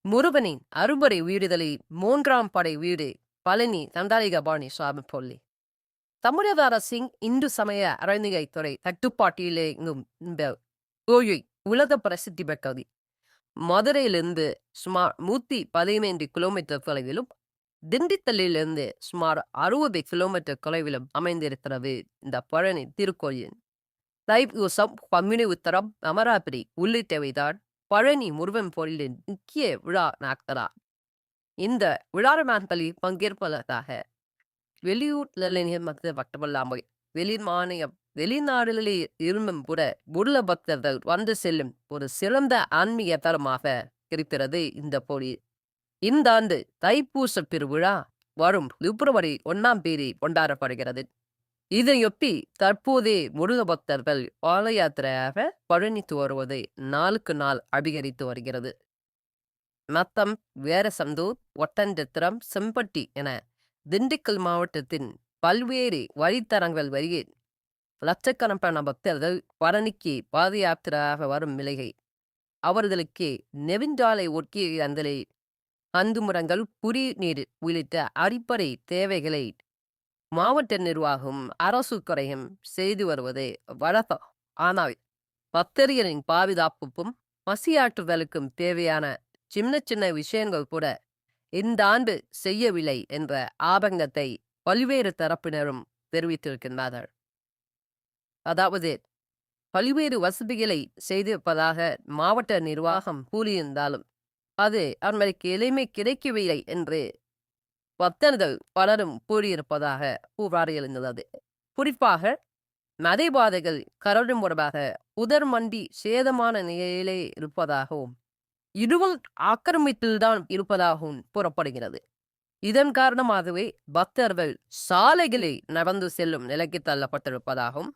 முருகனின் அறுபடை வீடுகளில் 3ஆம் படை வீடு பழனி தண்டாயுதபாணி சுவாமி பள்ளி. தமிழக அரசின் இந்து சமய அறநிலையத்துறை கட்டுப்பாட்டில் இயங்கும் இந்த கோயில் உலக பிரசித்தி பெற்றது. மதுரையிலிருந்து சுமார் 115 கிலோமீட்டர் தொலைவிலும், திண்டுக்கல்லிலிருந்து சுமார் 60 கிலோமீட்டர் தொலைவிலும் அமைந்திருக்கிறது இந்த பழனி திருக்கோயில். தைப்பூசம், பங்குனி உத்தரம், நவராத்திரி உள்ளிட்டவைதான் பழனி முருகன் கோயிலின் முக்கிய விழா நாட்களா. இந்த விழா நாட்களில் பங்கேற்பதற்காக வெளியூர்களில் மட்டுமல்லாமல் வெளிநாடுகளில் இருந்தும் கூட உள்ள பக்தர்கள் வந்து செல்லும் ஒரு சிறந்த ஆன்மீக தலமாக இருக்கிறது இந்த கோயில். இந்த ஆண்டு தைப்பூச பெருவிழா வரும் பிப்ரவரி 1ஆம் தேதி கொண்டாடப்படுகிறது. இதையொட்டி தற்போதே முருக பக்தர்கள் பாத யாத்திரையாக பழனித்து வருவதை நாளுக்கு நாள் அதிகரித்து வருகிறது. நத்தம், வேரசந்தூர், ஒட்டன்சத்திரம், செம்பட்டி என திண்டுக்கல் மாவட்டத்தின் பல்வேறு வழித்தடங்கள் வழியே லட்சக்கணக்கான பக்தர்கள் பழனிக்கு பாத யாத்திரையாக வரும் நிலையை அவர்களுக்கு நெடுஞ்சாலை ஒட்டிய அந்த அந்துமுறங்கள், குடிநீர் உள்ளிட்ட அடிப்படை தேவைகளை மாவட்ட நிர்வாகம் அரசு துறையும் செய்து வருவது வழக்கம். ஆனால் பக்தர்களின் பாதுகாப்புக்கும் பசியாற்றுதலுக்கும் தேவையான சின்ன சின்ன விஷயங்கள் கூட இந்த ஆண்டு செய்யவில்லை என்ற ஆதங்கத்தை பல்வேறு தரப்பினரும் தெரிவித்திருக்கின்றனர். அதாவது பல்வேறு வசதிகளை செய்திருப்பதாக மாவட்ட நிர்வாகம் கூறியிருந்தாலும் அது அவர்களுக்கு எளிமை கிடைக்கவில்லை என்று பக்தர்கள் பலரும் கூறியிருப்பதாக புகார் எழுந்துள்ளது. குறிப்பாக நடைபாதைகள் கரடுமுரடாக புதர்மண்டி சேதமான நிலையிலே இருப்பதாகவும், இருவல் ஆக்கிரமிப்பில்தான் இருப்பதாகவும் கூறப்படுகிறது. இதன் காரணமாகவே பக்தர்கள் சாலைகளை நடந்து செல்லும் நிலைக்கு தள்ளப்பட்டிருப்பதாகவும்,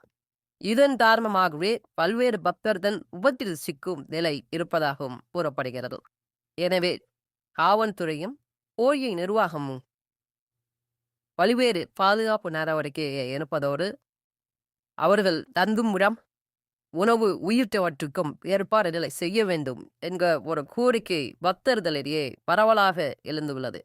இதன் காரணமாகவே பல்வேறு பக்தர்கள் விபத்தில் சிக்கும் நிலை இருப்பதாகவும் கூறப்படுகிறது. எனவே காவல்துறையும் கோயில் நிர்வாகமும் பல்வேறு பாதுகாப்பு நடவடிக்கையை எடுப்பதோடு அவர்கள் தங்கும் இடம், உணவு உள்ளிட்டவற்றுக்கும் ஏற்பாடுகளை செய்ய வேண்டும் என்ற ஒரு கோரிக்கை பக்தர்களிடையே பரவலாக எழுந்துள்ளது.